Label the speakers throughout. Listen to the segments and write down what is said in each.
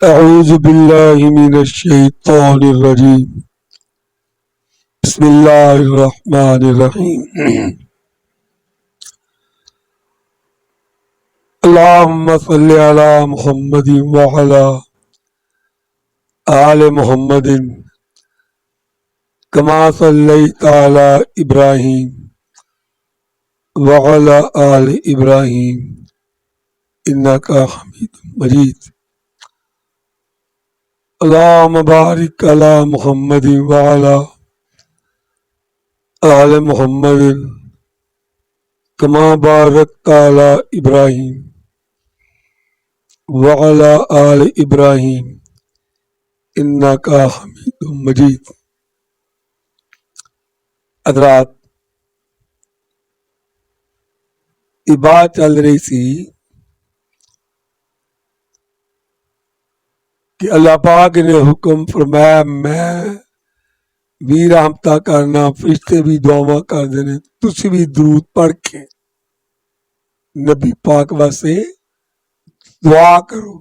Speaker 1: أعوذ بالله من الشيطان الرجيم بسم الله الرحمن الرحيم اللهم صل على محمد وعلى آل محمد كما صليت على إبراهيم وعلى آل إبراهيم إنك حميد مجيد اللهم بارك على محمد وعلى آل محمد كما باركت على إبراهيم وعلى آل إبراهيم إنك حميد مجيد۔ حضرات، یہ بات چل رہی تھی کہ اللہ پاک نے حکم فرمایا میں بھی رحمتہ کرنا، فرشتے بھی دعا کر دینے، تسی بھی درود پڑھ کے نبی پاک واسطے دعا کرو۔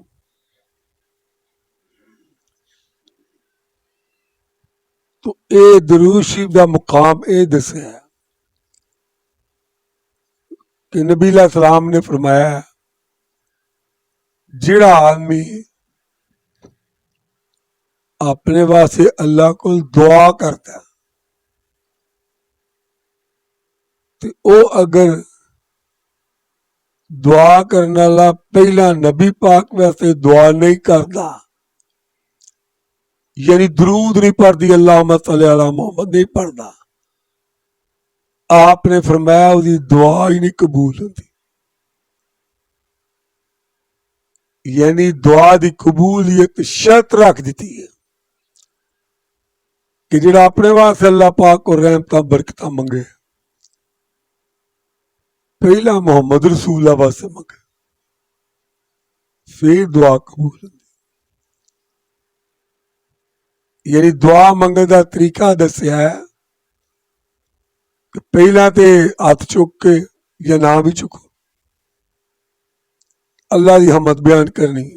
Speaker 1: تو اے درود شریف دا مقام اے دسیا کہ نبی علیہ السلام نے فرمایا جڑا آدمی اپنے واسطے اللہ کو دعا کرتا تو او اگر دعا کرنے والا پہلا نبی پاک واسطے دعا نہیں کرتا، یعنی درود نہیں پڑھتی، اللہم صلی علی محمد نہیں پڑھتا، آپ نے فرمایا اس کی دعا ہی نہیں قبول ہوتی۔ یعنی دعا دی قبولیت شرط رکھ دیتی ہے کہ جڑا اپنے واسطے اللہ پاک کو رحمتہ برکتہ منگے، پہلا محمد رسول اللہ واسطے منگے، پھر دعا قبول ہوتی۔ یعنی دعا منگنے کا طریقہ دسیا ہے کہ پہلا تے ہاتھ چک کے یا نہ بھی چکو، اللہ دی حمد بیان کرنی،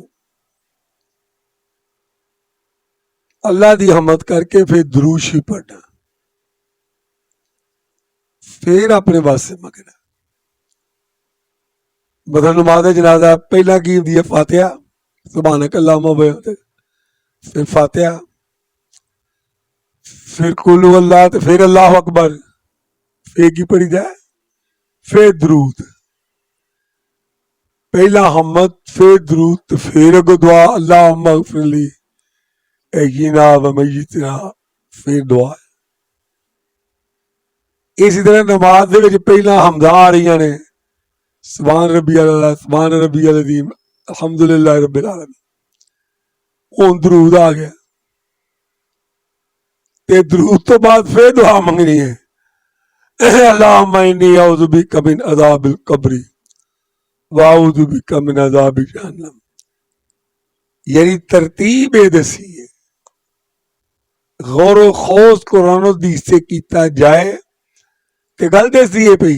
Speaker 1: اللہ دی حمد کر کے پھر درود شریف پڑھنا، پھر اپنے واسطے منگنا۔ مثلا نماز جنازہ پہلا کی ہوتی ہے فاتحہ، سبحانک اللہم وبحمدک، پھر فاتحہ، پھر قل هو اللہ، تو پھر اللہ اکبر، پھر کی پڑھی جائے، پھر درود، پہلا حمد پھر درود، تو پھر اگو دعا اللہم اغفر لی احینا و میتنا، پھر دعا۔ اسی طرح نماز دے وچ پہلا حمداں آ رہی نے، سبحان ربی اللہ، سبحان ربی العظیم، الحمدللہ رب العالمین، ہن درود آ گیا، تے درود تو بعد پھر دعا منگنی ہے، اللہم انی اعوذ بک من عذاب القبر واعوذ بک من عذاب جہنم۔ یعنی ترتیب یہ دسی ہے، غور و خوض قرآن و حدیث سے کیتا جائے کہ گل دسی ہے پئی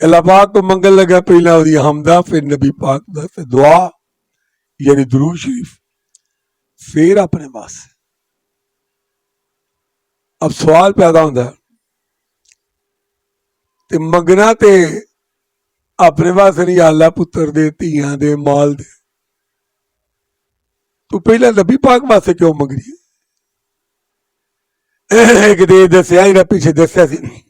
Speaker 1: اللہ پاک کو منگل لگا، پہلا وہی حمدہ، پھر نبی پاک دا دعا یعنی درود شریف، پھر اپنے واسطے۔ اب سوال پیدا ہوتا ہے تے منگنا تے اپنے واسطے نہیں، اللہ پتر دے، تیاں دے، مال دے، تو پہلا نبی پاک واسطے کیوں منگ رہی ہے؟ ایک دے دسیا ہی نہ، پیچھے دسیا سی نہیں،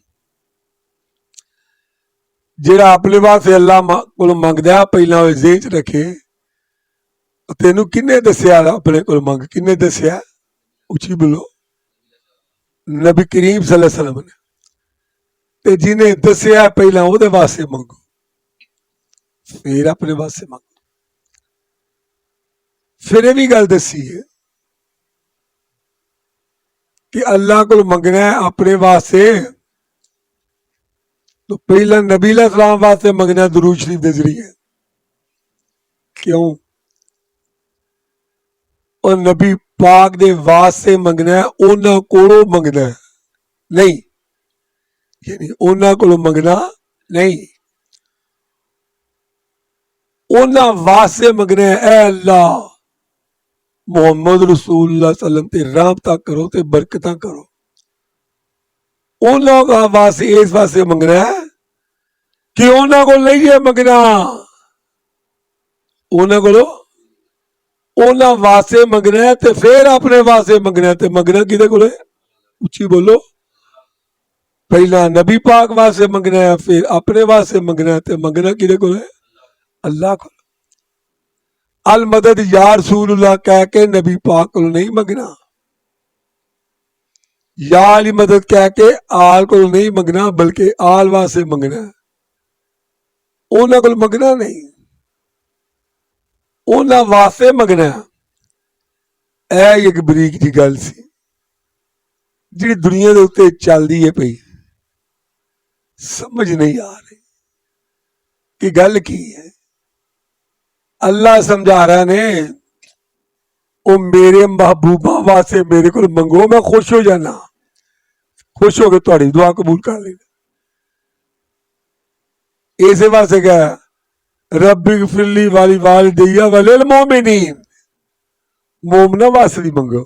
Speaker 1: جڑا اپنے واسطے اللہ کو منگدا پہلا وہ ذہن چ رکھے، تینوں کنے دسیا اپنے کو منگ، کنے دسیا؟ اچھی بولو، نبی کریم صلی اللہ علیہ وسلم نے، تے جنہیں دسیا پہلا وہ دے واسطے منگو، پھر اپنے واسطے منگو۔ پھر یہ بھی گل دسی ہے کہ اللہ کو منگنا ہے اپنے واسطے تو پہلا نبی علیہ السلام واسطے منگنا درود شریف دے ذریعے، کیوں؟ اور نبی پاک دے واسطے منگنا ہے، انہاں کولوں منگنا ہے نہیں، یعنی انہاں کولوں منگنا نہیں، انہاں واسطے منگنا ہے، اے اللہ ਮੁਹੰਮਦ ਰਸੂਲullah ਸੱਲਮ ਤੇ ਰਹਿਮਤਾਂ ਕਰੋ ਤੇ ਬਰਕਤਾਂ ਕਰੋ। ਉਹਨਾਂ ਵਾਸਤੇ ਇਸ ਵਾਸਤੇ ਮੰਗਣਾ ਹੈ ਕਿ ਉਹਨਾਂ ਕੋਲ ਨਹੀਂ ਹੈ ਮੰਗਣਾ, ਉਹਨਾਂ ਕੋਲੋਂ ਉਹਨਾਂ ਵਾਸਤੇ ਮੰਗਣਾ ਹੈ ਤੇ ਫਿਰ ਆਪਣੇ ਵਾਸਤੇ ਮੰਗਣਾ। ਤੇ ਮੰਗਣਾ ਕਿਹਦੇ ਕੋਲ ਹੈ? ਉੱਚੀ ਬੋਲੋ। ਪਹਿਲਾਂ ਨਬੀ ਪਾਕ ਵਾਸਤੇ ਮੰਗਣਾ ਹੈ, ਫਿਰ ਆਪਣੇ ਵਾਸਤੇ ਮੰਗਣਾ ਹੈ। ਤੇ ਮੰਗਣਾ ਕਿਹਦੇ ਕੋਲ ਹੈ? ਅੱਲਾਹ ਕੋਲ। ਅਲ ਮਦਦ ਯਾ ਰਸੂਲullah ਕਹਿ ਕੇ ਨਬੀ ਪਾਕ ਕੋਲ ਨਹੀਂ ਮੰਗਣਾ, ਯਾ ਅਲੀ ਮਦਦ ਕਹਿ ਕੇ ਆਲ ਕੋਲ ਨਹੀਂ ਮੰਗਣਾ, ਬਲਕਿ ਆਲ ਵਾਸਤੇ ਮੰਗਣਾ। ਉਹਨਾਂ ਕੋਲ ਮੰਗਣਾ ਨਹੀਂ, ਉਹਨਾਂ ਵਾਸਤੇ ਮੰਗਣਾ। ਇਹ ਇੱਕ ਬਰੀਕ ਜੀ ਗੱਲ ਸੀ ਜਿਹੜੀ ਦੁਨੀਆ ਦੇ ਉੱਤੇ ਚੱਲਦੀ ਹੈ ਪਈ, ਸਮਝ ਨਹੀਂ ਆ ਰਹੀ ਕਿ ਗੱਲ ਕੀ ਹੈ। ਅੱਲਾਹ ਸਮਝਾ ਰਹਾ ਨੇ, ਉਹ ਮੇਰੇ ਮਹਿਬੂਬਾਂ ਵਾਸਤੇ ਮੇਰੇ ਕੋਲ ਮੰਗੋ, ਮੈਂ ਖੁਸ਼ ਹੋ ਜਾਣਾ, ਖੁਸ਼ ਹੋ ਕੇ ਤੁਹਾਡੀ ਦੁਆ ਕਬੂਲ ਕਰ ਲੈਣਾ। ਇਸੇ ਵਾਸਤੇ ਕਿਹਾ ਰੱਬੀ ਗਫਿਰਲੀ ਵਾਲੀ ਵਾਲਿਦੈਯਾ ਵਲਿਲ ਮੋਮਿਨੀਨ, ਮੋਮਨਾ ਵਾਸਤੇ ਵੀ ਮੰਗੋ।